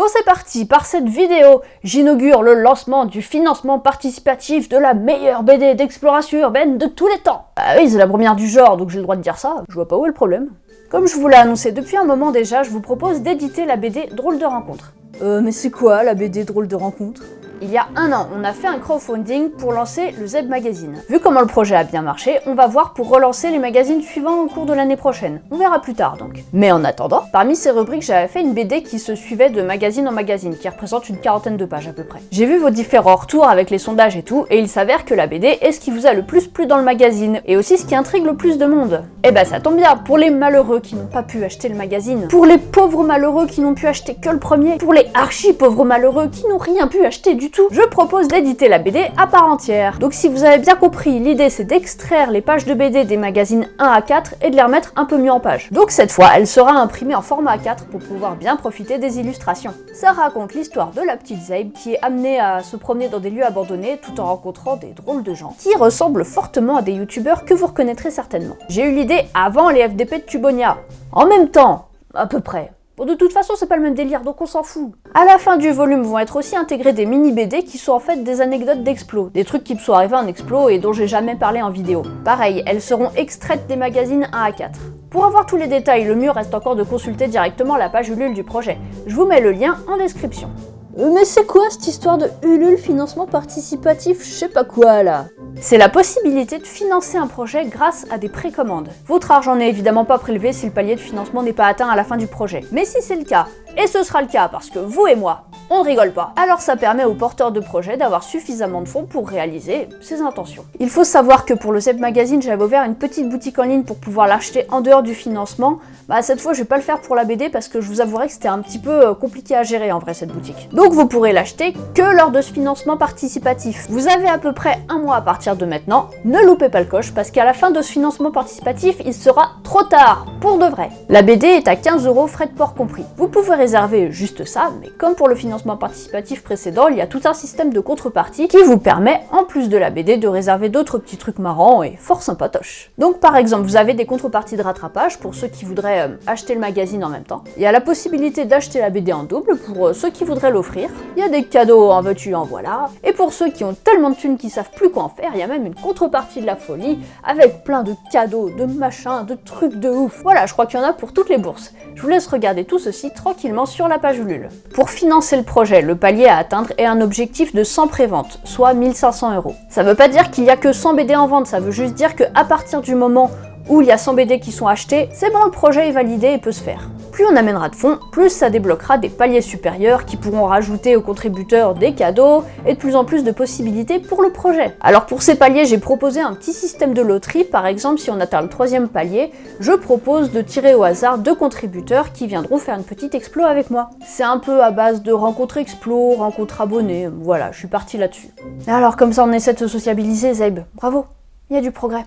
Bon c'est parti, par cette vidéo, j'inaugure le lancement du financement participatif de la meilleure BD d'exploration urbaine de tous les temps. Ah oui, c'est la première du genre, donc j'ai le droit de dire ça, je vois pas où est le problème. Comme je vous l'ai annoncé depuis un moment déjà, je vous propose d'éditer la BD Drôle de rencontre. Mais c'est quoi la BD Drôle de rencontre ? Il y a un an, on a fait un crowdfunding pour lancer le Z Magazine. Vu comment le projet a bien marché, on va voir pour relancer les magazines suivants au cours de l'année prochaine. On verra plus tard donc. Mais en attendant, parmi ces rubriques, j'avais fait une BD qui se suivait de magazine en magazine, qui représente une 40aine de pages à peu près. J'ai vu vos différents retours avec les sondages et tout, et il s'avère que la BD est ce qui vous a le plus plu dans le magazine, et aussi ce qui intrigue le plus de monde. Et bah ça tombe bien, pour les malheureux qui n'ont pas pu acheter le magazine, pour les pauvres malheureux qui n'ont pu acheter que le premier, pour les archi pauvres malheureux qui n'ont rien pu acheter du tout, je propose d'éditer la BD à part entière. Donc si vous avez bien compris, l'idée c'est d'extraire les pages de BD des magazines 1 à 4 et de les remettre un peu mieux en page. Donc cette fois, elle sera imprimée en format A4 pour pouvoir bien profiter des illustrations. Ça raconte l'histoire de la petite Zaib qui est amenée à se promener dans des lieux abandonnés tout en rencontrant des drôles de gens qui ressemblent fortement à des youtubeurs que vous reconnaîtrez certainement. J'ai eu l'idée avant les FDP de Tubonia. En même temps, à peu près. Bon, de toute façon, c'est pas le même délire, donc on s'en fout. À la fin du volume vont être aussi intégrés des mini-BD qui sont en fait des anecdotes d'explos, des trucs qui me sont arrivés en explos et dont j'ai jamais parlé en vidéo. Pareil, elles seront extraites des magazines 1 à 4. Pour avoir tous les détails, le mieux reste encore de consulter directement la page Ulule du projet. Je vous mets le lien en description. Mais c'est quoi cette histoire de Ulule financement participatif, je sais pas quoi là? C'est la possibilité de financer un projet grâce à des précommandes. Votre argent n'est évidemment pas prélevé si le palier de financement n'est pas atteint à la fin du projet. Mais si c'est le cas, et ce sera le cas parce que vous et moi, on ne rigole pas, alors ça permet aux porteurs de projet d'avoir suffisamment de fonds pour réaliser ses intentions. Il faut savoir que pour le ZEP Magazine, j'avais ouvert une petite boutique en ligne pour pouvoir l'acheter en dehors du financement. Bah cette fois, je vais pas le faire pour la BD parce que je vous avouerai que c'était un petit peu compliqué à gérer en vrai cette boutique. Donc vous pourrez l'acheter que lors de ce financement participatif. Vous avez à peu près un mois à partir de maintenant. Ne loupez pas le coche parce qu'à la fin de ce financement participatif, il sera trop tard, pour de vrai. La BD est à 15 €, frais de port compris. Vous pouvez réserver juste ça, mais comme pour le financement participatif précédent, il y a tout un système de contrepartie qui vous permet, en plus de la BD, de réserver d'autres petits trucs marrants et fort sympatoches. Donc par exemple, vous avez des contreparties de rattrapage pour ceux qui voudraient acheter le magazine en même temps. Il y a la possibilité d'acheter la BD en double pour ceux qui voudraient l'offrir. Il y a des cadeaux en veux-tu en voilà. Et pour ceux qui ont tellement de thunes qu'ils savent plus quoi en faire, il y a même une contrepartie de la folie avec plein de cadeaux, de machins, de trucs de ouf. Voilà, je crois qu'il y en a pour toutes les bourses. Je vous laisse regarder tout ceci tranquillement sur la page Ulule. Pour financer le projet, le palier à atteindre est un objectif de 100 préventes, soit 1500 €. Ça veut pas dire qu'il y a que 100 BD en vente, ça veut juste dire qu'à partir du moment où il y a 100 BD qui sont achetés, c'est bon, le projet est validé et peut se faire. Plus on amènera de fonds, plus ça débloquera des paliers supérieurs qui pourront rajouter aux contributeurs des cadeaux et de plus en plus de possibilités pour le projet. Alors pour ces paliers, j'ai proposé un petit système de loterie. Par exemple, si on atteint le 3e palier, je propose de tirer au hasard 2 contributeurs qui viendront faire une petite explo avec moi. C'est un peu à base de rencontres explo, rencontres abonnés, voilà, je suis partie là-dessus. Alors comme ça on essaie de se sociabiliser, Zaib, bravo, il y a du progrès.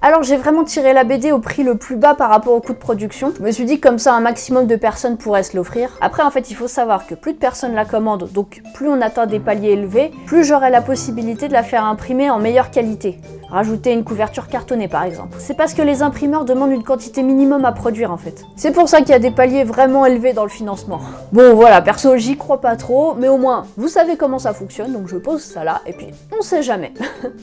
Alors j'ai vraiment tiré la BD au prix le plus bas par rapport au coût de production. Je me suis dit comme ça un maximum de personnes pourraient se l'offrir. Après en fait il faut savoir que plus de personnes la commandent, donc plus on atteint des paliers élevés, plus j'aurai la possibilité de la faire imprimer en meilleure qualité. Rajouter une couverture cartonnée par exemple. C'est parce que les imprimeurs demandent une quantité minimum à produire en fait. C'est pour ça qu'il y a des paliers vraiment élevés dans le financement. Bon voilà, perso j'y crois pas trop, mais au moins vous savez comment ça fonctionne, donc je pose ça là, et puis on sait jamais.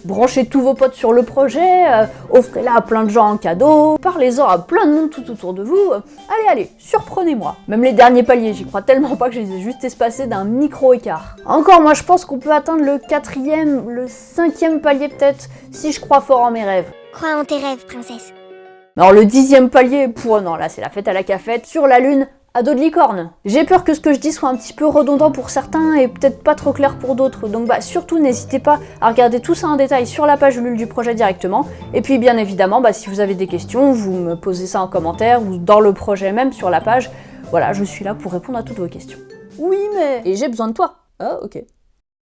Branchez tous vos potes sur le projet, offrez-la à plein de gens en cadeau, parlez-en à plein de monde tout autour de vous. Allez, surprenez-moi. Même les derniers paliers, j'y crois tellement pas que je les ai juste espacés d'un micro écart. Encore moi je pense qu'on peut atteindre le 4e, le 5e palier peut-être, si je crois fort en mes rêves. Crois en tes rêves, princesse. Alors le 10e palier, non là c'est la fête à la cafette, sur la lune, à dos de licorne. J'ai peur que ce que je dis soit un petit peu redondant pour certains et peut-être pas trop clair pour d'autres, donc surtout n'hésitez pas à regarder tout ça en détail sur la page Ulule du projet directement, et puis bien évidemment si vous avez des questions, vous me posez ça en commentaire ou dans le projet même sur la page, voilà je suis là pour répondre à toutes vos questions. Oui mais... Et j'ai besoin de toi. Ah ok.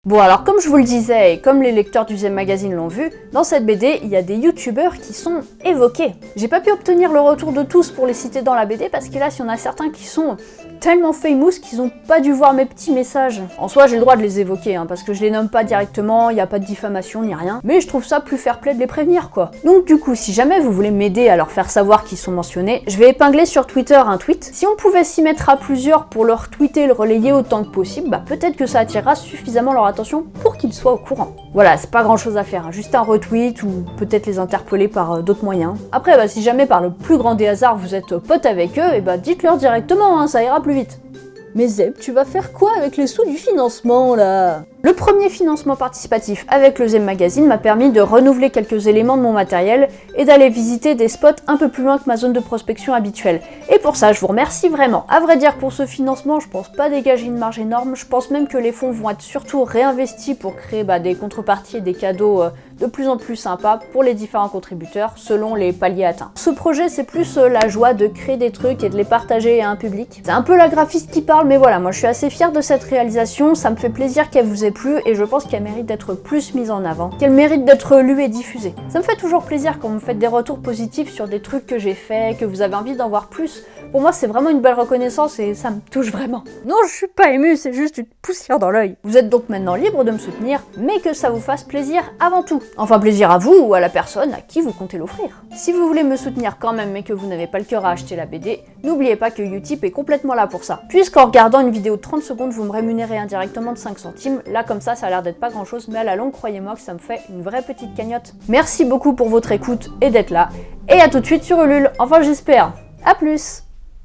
Bon alors comme je vous le disais et comme les lecteurs du Z Magazine l'ont vu, dans cette BD il y a des youtubeurs qui sont évoqués. J'ai pas pu obtenir le retour de tous pour les citer dans la BD parce que là il y en a certains qui sont tellement famous qu'ils ont pas dû voir mes petits messages. En soi, j'ai le droit de les évoquer, parce que je les nomme pas directement, y a pas de diffamation ni rien, mais je trouve ça plus fair-play de les prévenir, quoi. Donc du coup, si jamais vous voulez m'aider à leur faire savoir qu'ils sont mentionnés, je vais épingler sur Twitter un tweet. Si on pouvait s'y mettre à plusieurs pour leur tweeter, le relayer autant que possible, bah peut-être que ça attirera suffisamment leur attention pour qu'ils soient au courant. Voilà, c'est pas grand chose à faire, juste un retweet ou peut-être les interpeller par d'autres moyens. Après, bah, si jamais par le plus grand des hasards vous êtes pote avec eux, et bah dites-leur directement, ça ira plus vite. Mais Zeb, tu vas faire quoi avec les sous du financement là? Le premier financement participatif avec le Zeb Magazine m'a permis de renouveler quelques éléments de mon matériel et d'aller visiter des spots un peu plus loin que ma zone de prospection habituelle. Et pour ça, je vous remercie vraiment. À vrai dire, pour ce financement, je pense pas dégager une marge énorme, je pense même que les fonds vont être surtout réinvestis pour créer des contreparties et des cadeaux de plus en plus sympas pour les différents contributeurs selon les paliers atteints. Ce projet, c'est plus la joie de créer des trucs et de les partager à un public. C'est un peu la graphiste qui parle, mais voilà, moi je suis assez fière de cette réalisation, ça me fait plaisir qu'elle vous ait plu et je pense qu'elle mérite d'être plus mise en avant, qu'elle mérite d'être lue et diffusée. Ça me fait toujours plaisir quand vous me faites des retours positifs sur des trucs que j'ai faits, que vous avez envie d'en voir plus. Pour moi, c'est vraiment une belle reconnaissance et ça me touche vraiment. Non, je suis pas émue, c'est juste une poussière dans l'œil. Vous êtes donc maintenant libre de me soutenir, mais que ça vous fasse plaisir avant tout. Enfin, plaisir à vous ou à la personne à qui vous comptez l'offrir. Si vous voulez me soutenir quand même, mais que vous n'avez pas le cœur à acheter la BD, n'oubliez pas que Utip est complètement là pour ça. Puisqu'en regardant une vidéo de 30 secondes, vous me rémunérez indirectement de 5 centimes, là comme ça a l'air d'être pas grand chose, mais à la longue, croyez-moi que ça me fait une vraie petite cagnotte. Merci beaucoup pour votre écoute et d'être là, et à tout de suite sur Ulule, enfin j'espère. A plus!